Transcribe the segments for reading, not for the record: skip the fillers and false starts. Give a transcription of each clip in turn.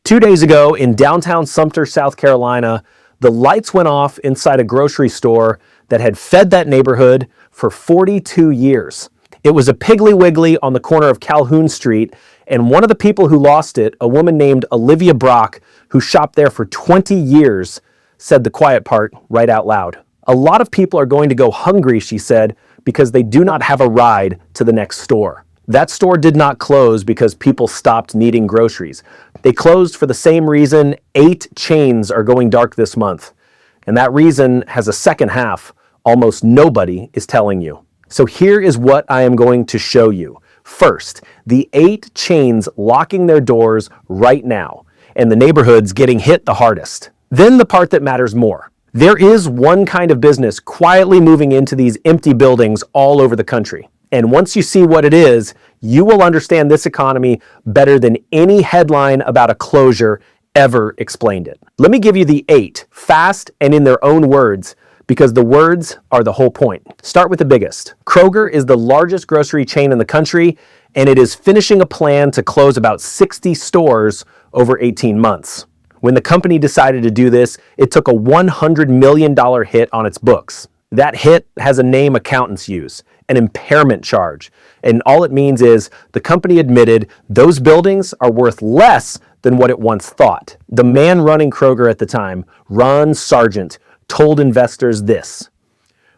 2 days ago in downtown Sumter, South Carolina, the lights went off inside a grocery store that had fed that neighborhood for 42 years. It was a Piggly Wiggly on the corner of Calhoun Street, and one of the people who lost it, a woman named Olivia Brock, who shopped there for 20 years, said the quiet part right out loud. A lot of people are going to go hungry, she said, because they do not have a ride to the next store. That store did not close because people stopped needing groceries. They closed for the same reason 8 chains are going dark this month. And that reason has a second half almost nobody is telling you. So here is what I am going to show you. First, the 8 chains locking their doors right now, and the neighborhoods getting hit the hardest. Then the part that matters more. There is one kind of business quietly moving into these empty buildings all over the country. And once you see what it is, you will understand this economy better than any headline about a closure ever explained it. Let me give you the 8, fast and in their own words, because the words are the whole point. Start with the biggest. Kroger is the largest grocery chain in the country, and it is finishing a plan to close about 60 stores over 18 months. When the company decided to do this, it took a $100 million hit on its books. That hit has a name accountants use, an impairment charge. And all it means is the company admitted those buildings are worth less than what it once thought. The man running Kroger at the time, Ron Sargent, told investors this: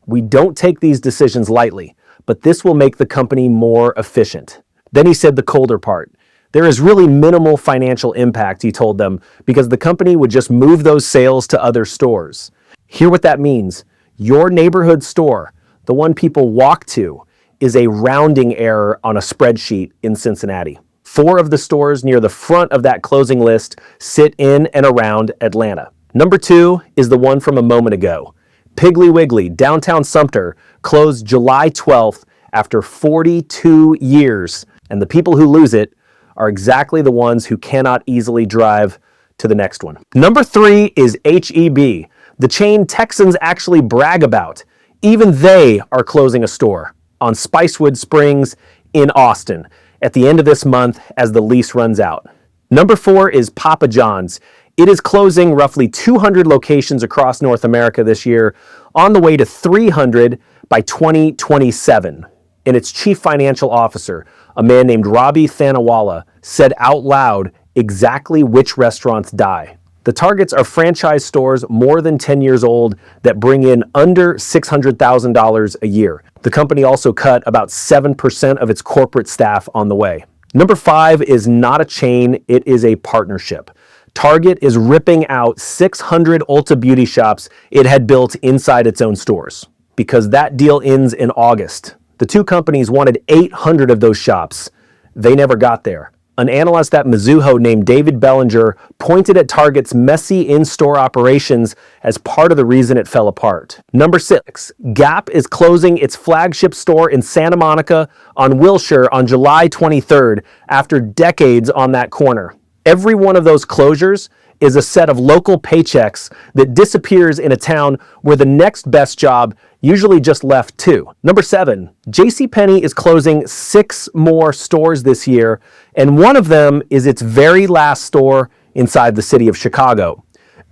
"We don't take these decisions lightly, but this will make the company more efficient." Then he said the colder part. There is really minimal financial impact, he told them, because the company would just move those sales to other stores. Hear what that means. Your neighborhood store, the one people walk to, is a rounding error on a spreadsheet in Cincinnati. 4 of the stores near the front of that closing list sit in and around Atlanta. Number 2 is the one from a moment ago. Piggly Wiggly, downtown Sumter, closed July 12th after 42 years, and the people who lose it are exactly the ones who cannot easily drive to the next one. Number 3 is H-E-B, the chain Texans actually brag about. Even they are closing a store on Spicewood Springs in Austin at the end of this month as the lease runs out. Number 4 is Papa John's. It is closing roughly 200 locations across North America this year, on the way to 300 by 2027. And its chief financial officer, a man named Robbie Thanawala, said out loud exactly which restaurants die. The targets are franchise stores more than 10 years old that bring in under $600,000 a year. The company also cut about 7% of its corporate staff on the way. Number 5 is not a chain, it is a partnership. Target is ripping out 600 Ulta Beauty shops it had built inside its own stores, because that deal ends in August. The two companies wanted 800 of those shops. They never got there. An analyst at Mizuho named David Bellinger pointed at Target's messy in-store operations as part of the reason it fell apart. Number 6, Gap is closing its flagship store in Santa Monica on Wilshire on July 23rd after decades on that corner. Every one of those closures is a set of local paychecks that disappears in a town where the next best job usually just left too. Number 7, JCPenney is closing 6 more stores this year, and one of them is its very last store inside the city of Chicago.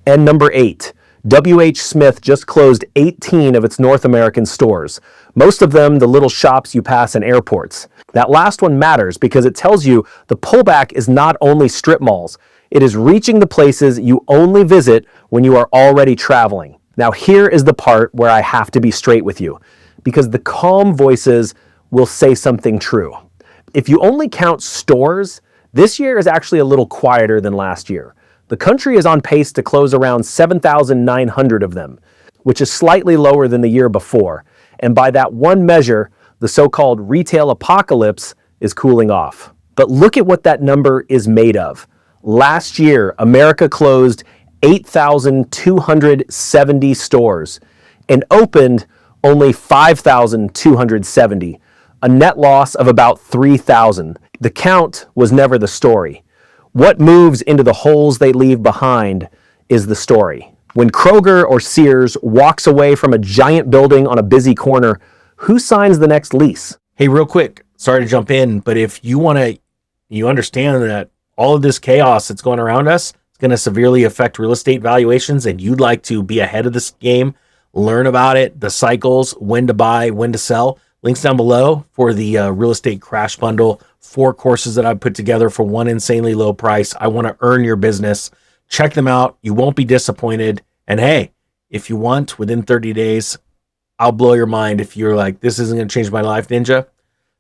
And number 8, W.H. Smith just closed 18 of its North American stores, most of them the little shops you pass in airports. That last one matters because it tells you the pullback is not only strip malls, it is reaching the places you only visit when you are already traveling. Now here is the part where I have to be straight with you, because the calm voices will say something true. If you only count stores, this year is actually a little quieter than last year. The country is on pace to close around 7,900 of them, which is slightly lower than the year before. And by that one measure, the so-called retail apocalypse is cooling off. But look at what that number is made of. Last year, America closed 8,270 stores and opened only 5,270, a net loss of about 3,000. The count was never the story. What moves into the holes they leave behind is the story. When Kroger or Sears walks away from a giant building on a busy corner, who signs the next lease? Hey, real quick, sorry to jump in, but if you understand that all of this chaos that's going around us is going to severely affect real estate valuations, and you'd like to be ahead of this game, learn about it, the cycles, when to buy, when to sell, links down below for the real estate crash bundle, 4 courses that I've put together for one insanely low price. I want to earn your business. Check them out. You won't be disappointed. And hey, if you want, within 30 days, I'll blow your mind. If you're like, this isn't going to change my life, Ninja,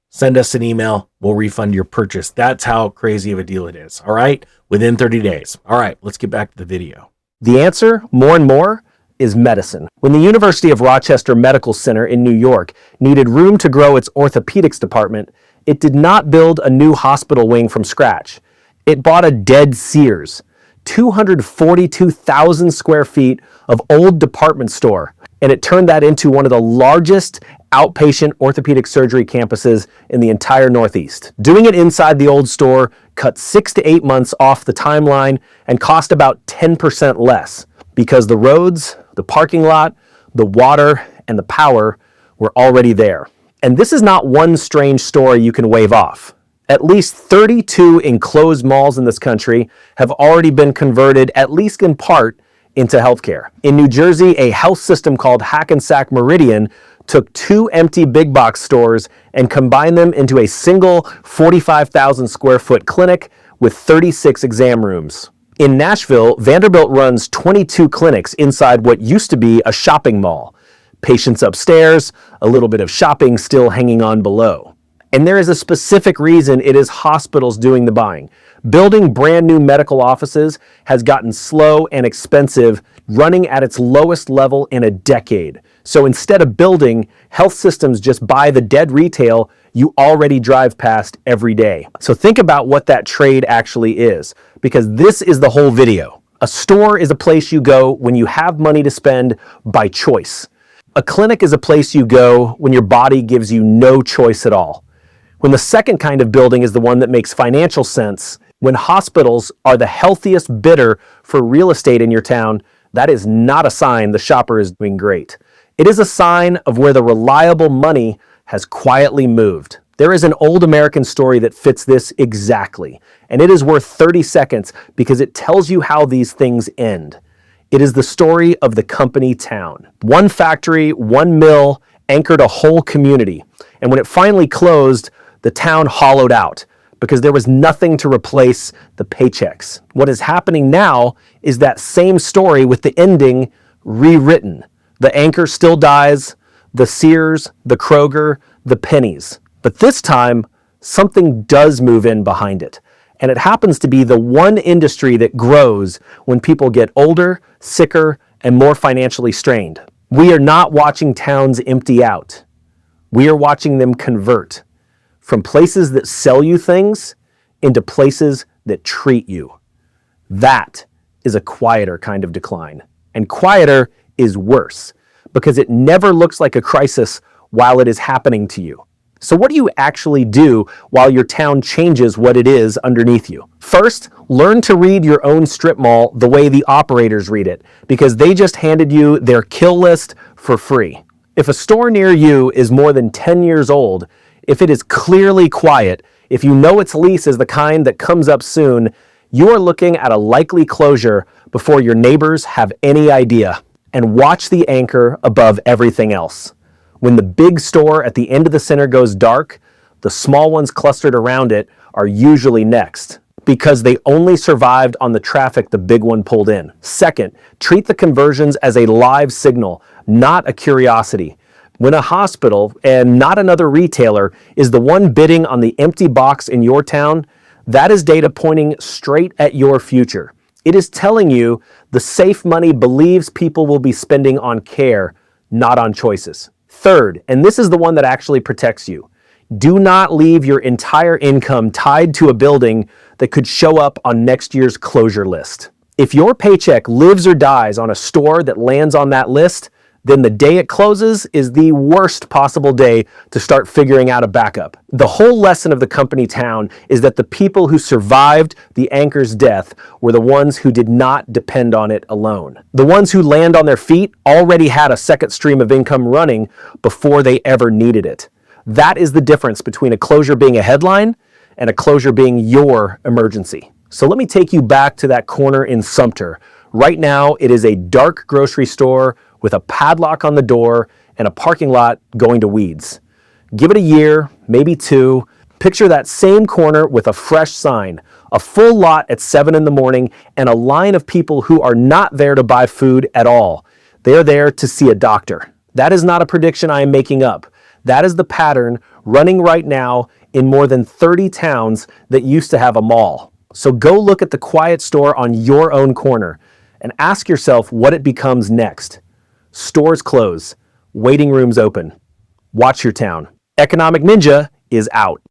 send us an email. We'll refund your purchase. That's how crazy of a deal it is. All right. Within 30 days. All right. Let's get back to the video. The answer, more and more, is medicine. When the University of Rochester Medical Center in New York needed room to grow its orthopedics department, it did not build a new hospital wing from scratch. It bought a dead Sears, 242,000 square feet of old department store, and it turned that into one of the largest outpatient orthopedic surgery campuses in the entire Northeast. Doing it inside the old store cut 6 to 8 months off the timeline and cost about 10% less because the roads, the parking lot, the water, and the power were already there. And this is not one strange story you can wave off. At least 32 enclosed malls in this country have already been converted, at least in part, into healthcare. In New Jersey, a health system called Hackensack Meridian took 2 empty big box stores and combined them into a single 45,000 square foot clinic with 36 exam rooms. In Nashville, Vanderbilt runs 22 clinics inside what used to be a shopping mall. Patients upstairs, a little bit of shopping still hanging on below. And there is a specific reason it is hospitals doing the buying. Building brand new medical offices has gotten slow and expensive, running at its lowest level in a decade. So instead of building, health systems just buy the dead retail you already drive past every day. So think about what that trade actually is, because this is the whole video. A store is a place you go when you have money to spend by choice. A clinic is a place you go when your body gives you no choice at all. When the second kind of building is the one that makes financial sense, when hospitals are the healthiest bidder for real estate in your town, that is not a sign the shopper is doing great. It is a sign of where the reliable money has quietly moved. There is an old American story that fits this exactly, and it is worth 30 seconds because it tells you how these things end. It is the story of the company town. One factory, one mill anchored a whole community, and when it finally closed, the town hollowed out because there was nothing to replace the paychecks. What is happening now is that same story with the ending rewritten. The anchor still dies, the Sears, the Kroger, the Pennies. But this time, something does move in behind it. And it happens to be the one industry that grows when people get older, sicker, and more financially strained. We are not watching towns empty out. We are watching them convert from places that sell you things into places that treat you. That is a quieter kind of decline. And quieter is worse because it never looks like a crisis while it is happening to you. So what do you actually do while your town changes what it is underneath you? First, learn to read your own strip mall the way the operators read it, because they just handed you their kill list for free. If a store near you is more than 10 years old, if it is clearly quiet, if you know its lease is the kind that comes up soon, you are looking at a likely closure before your neighbors have any idea. And watch the anchor above everything else. When the big store at the end of the center goes dark, the small ones clustered around it are usually next because they only survived on the traffic the big one pulled in. Second, treat the conversions as a live signal, not a curiosity. When a hospital, and not another retailer, is the one bidding on the empty box in your town, that is data pointing straight at your future. It is telling you the safe money believes people will be spending on care, not on choices. Third, and this is the one that actually protects you, do not leave your entire income tied to a building that could show up on next year's closure list. If your paycheck lives or dies on a store that lands on that list, then the day it closes is the worst possible day to start figuring out a backup. The whole lesson of the company town is that the people who survived the anchor's death were the ones who did not depend on it alone. The ones who land on their feet already had a second stream of income running before they ever needed it. That is the difference between a closure being a headline and a closure being your emergency. So let me take you back to that corner in Sumter. Right now, it is a dark grocery store with a padlock on the door and a parking lot going to weeds. Give it a year, maybe two. Picture that same corner with a fresh sign, a full lot at 7 in the morning, and a line of people who are not there to buy food at all. They are there to see a doctor. That is not a prediction I am making up. That is the pattern running right now in more than 30 towns that used to have a mall. So go look at the quiet store on your own corner and ask yourself what it becomes next. Stores close, waiting rooms open. Watch your town. Economic Ninja is out.